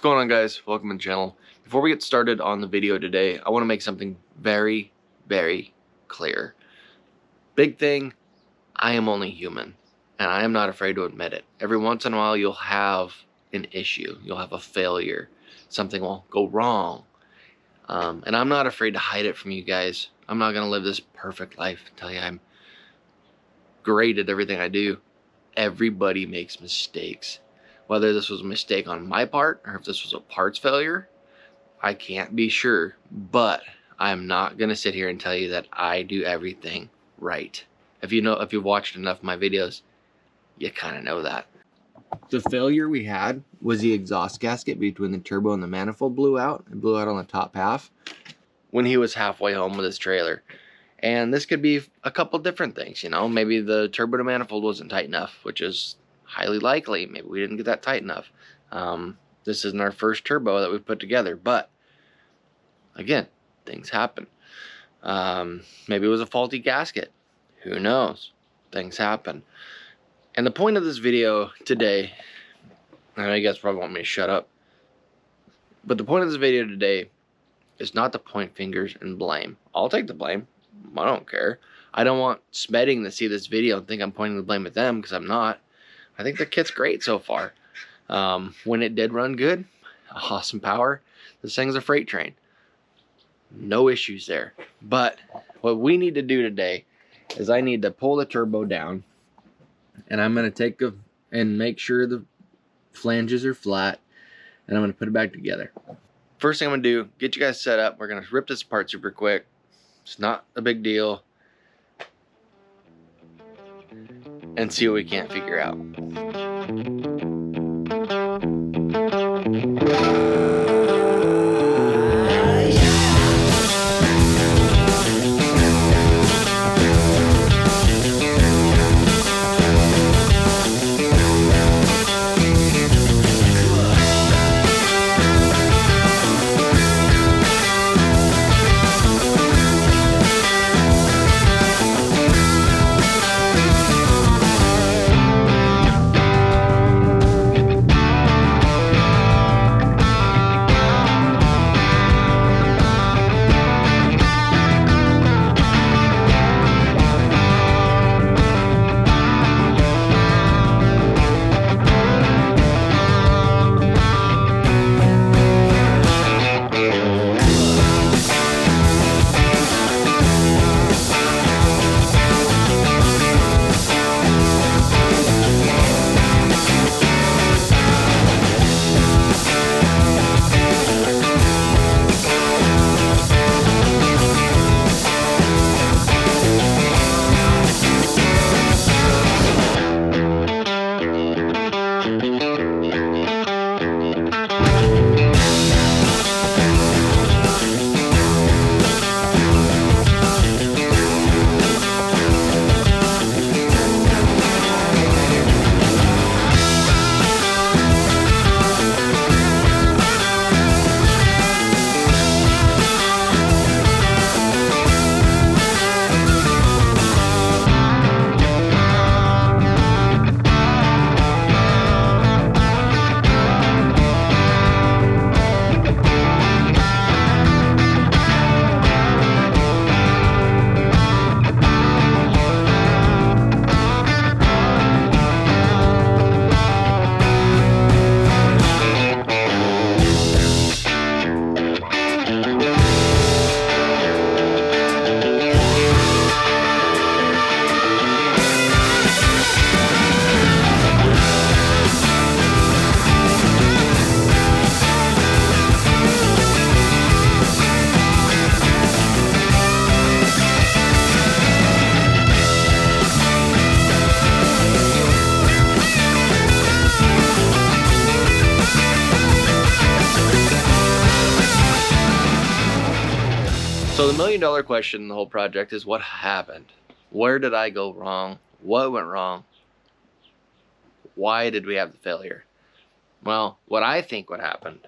going on, guys? Welcome to the channel. Before we get started on the video today, I want to make something very, very clear. Big thing, I am only human, and I am not afraid to admit it. Every once in a while, you'll have an issue. You'll have a failure. Something will go wrong. And I'm not afraid to hide it from you guys. I'm not going to live this perfect life and tell you I'm great at everything I do. Everybody makes mistakes. Whether this was a mistake on my part or if this was a parts failure, I can't be sure. But I'm not going to sit here and tell you that I do everything right. If you've watched enough of my videos, you kind of know that. The failure we had was the exhaust gasket between the turbo and the manifold blew out. It blew out on the top half when he was halfway home with his trailer. And this could be a couple different things, you know. Maybe the turbo to manifold wasn't tight enough, which is highly likely. Maybe we didn't get that tight enough. This isn't our first turbo that we've put together, but again, things happen. Maybe it was a faulty gasket. Who knows? Things happen. And the point of this video today, I know you guys probably want me to shut up, but the point of this video today is not to point fingers and blame. I'll take the blame. I don't care. I don't want Smedding to see this video and think I'm pointing the blame at them, because I'm not. I think the kit's great so far. When it did run good, awesome power. This thing's a freight train. No issues there. But what we need to do today is I need to pull the turbo down, and I'm going to take and make sure the flanges are flat, and I'm going to put it back together. First thing I'm going to do, get you guys set up. We're going to rip this apart super quick. It's not a big deal. And see what we can't figure out. So the million-dollar question in the whole project is, what happened? Where did I go wrong? What went wrong? Why did we have the failure? Well, what I think what happened,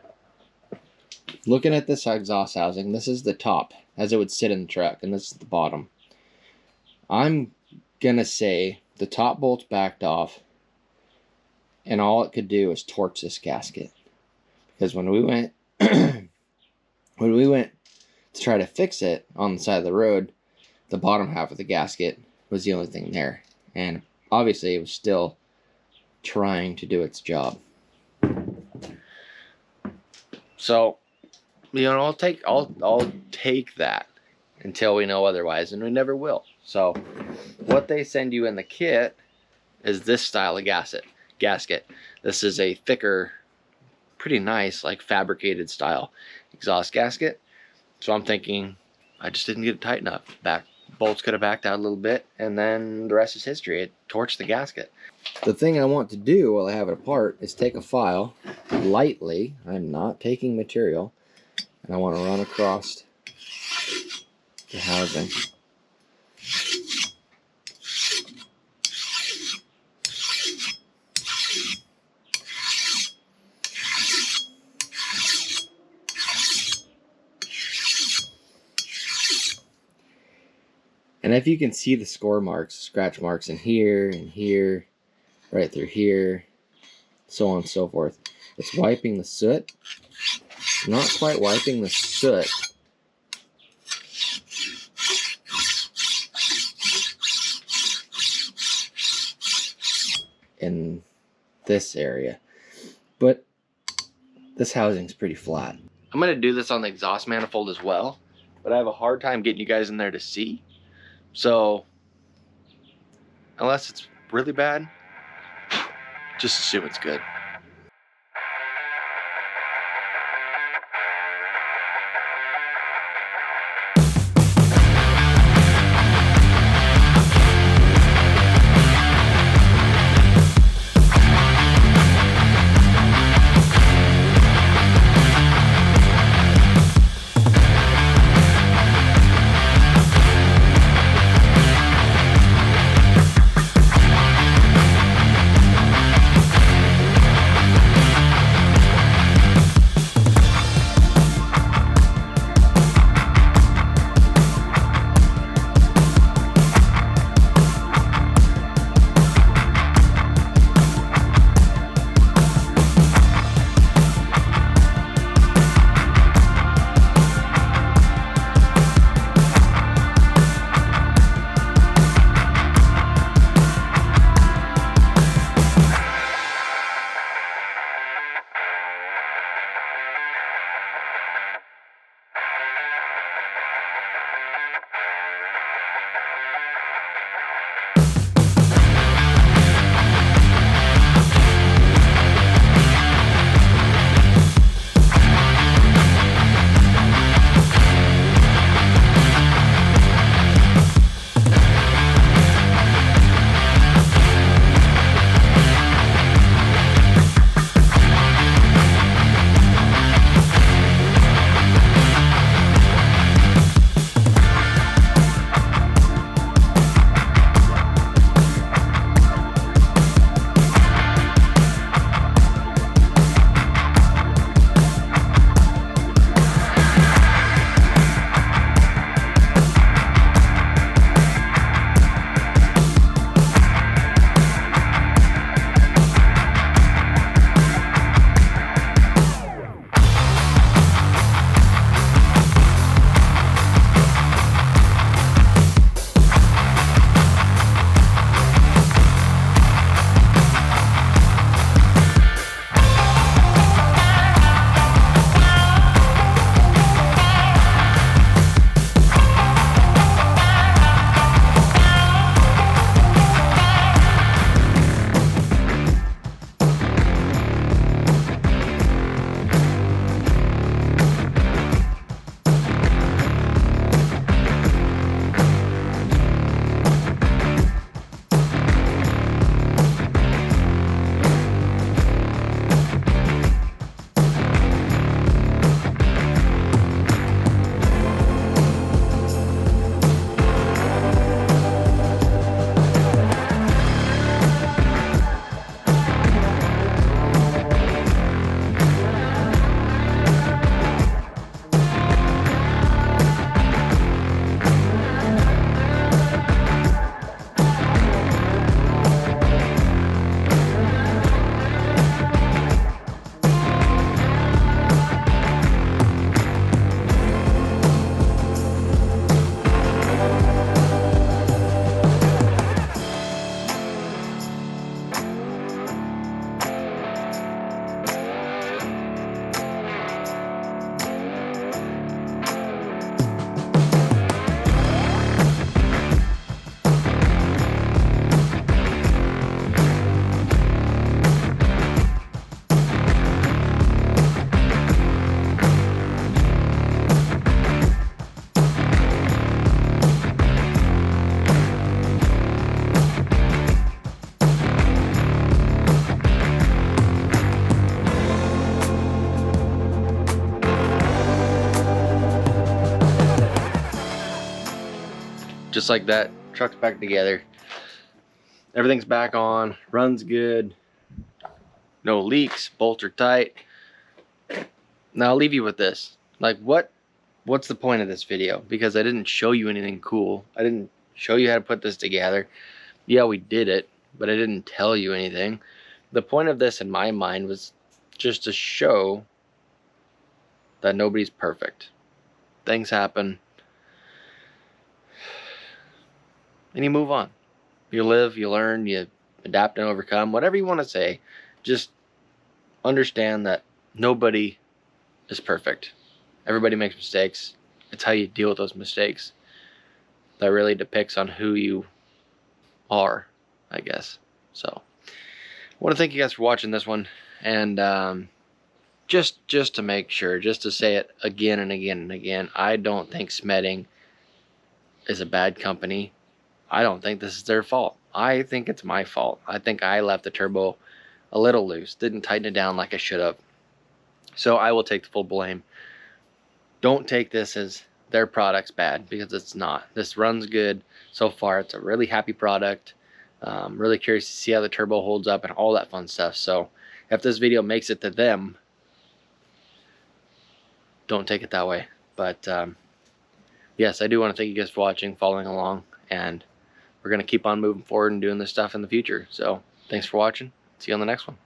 looking at this exhaust housing, this is the top as it would sit in the truck, and this is the bottom. I'm gonna say the top bolt's backed off, and all it could do is torch this gasket. Because when we went when we went to try to fix it on the side of the road, the bottom half of the gasket was the only thing there, and obviously it was still trying to do its job. So, you know, I'll take that until we know otherwise, and we never will. So what they send you in the kit is this style of gasket. This is a thicker, pretty nice, like fabricated style exhaust gasket. So I'm thinking I just didn't get it tight enough. Back bolts could have backed out a little bit, and then the rest is history. It torched the gasket. The thing I want to do while I have it apart is take a file lightly. I'm not taking material, and I want to run across the housing. And if you can see the score marks, scratch marks in here and here, right through here, so on and so forth. It's wiping the soot. Not quite wiping the soot. In this area. But this housing's pretty flat. I'm going to do this on the exhaust manifold as well, but I have a hard time getting you guys in there to see. So, unless it's really bad, just assume it's good. just like that, truck's back together. Everything's back on, runs good, no leaks, bolts are tight. Now I'll leave you with this. Like, what's the point of this video? Because I didn't show you anything cool. I didn't show you how to put this together. Yeah, we did it, but I didn't tell you anything. The point of this in my mind was just to show that nobody's perfect. Things happen, and you move on. You live, you learn, you adapt and overcome, whatever you want to say. Just understand that nobody is perfect. Everybody makes mistakes. It's how you deal with those mistakes that really depicts on who you are, I guess. So I want to thank you guys for watching this one, and just to make sure, just to say it again and again and again, I don't think Smedding is a bad company. I don't think this is their fault. I think it's my fault. I think I left the turbo a little loose, didn't tighten it down like I should have. So I will take the full blame. Don't take this as their product's bad, because it's not. This runs good so far. It's a really happy product. Really curious to see how the turbo holds up and all that fun stuff. So if this video makes it to them, don't take it that way. But yes, I do want to thank you guys for watching, following along, and we're going to keep on moving forward and doing this stuff in the future. So thanks for watching. See you on the next one.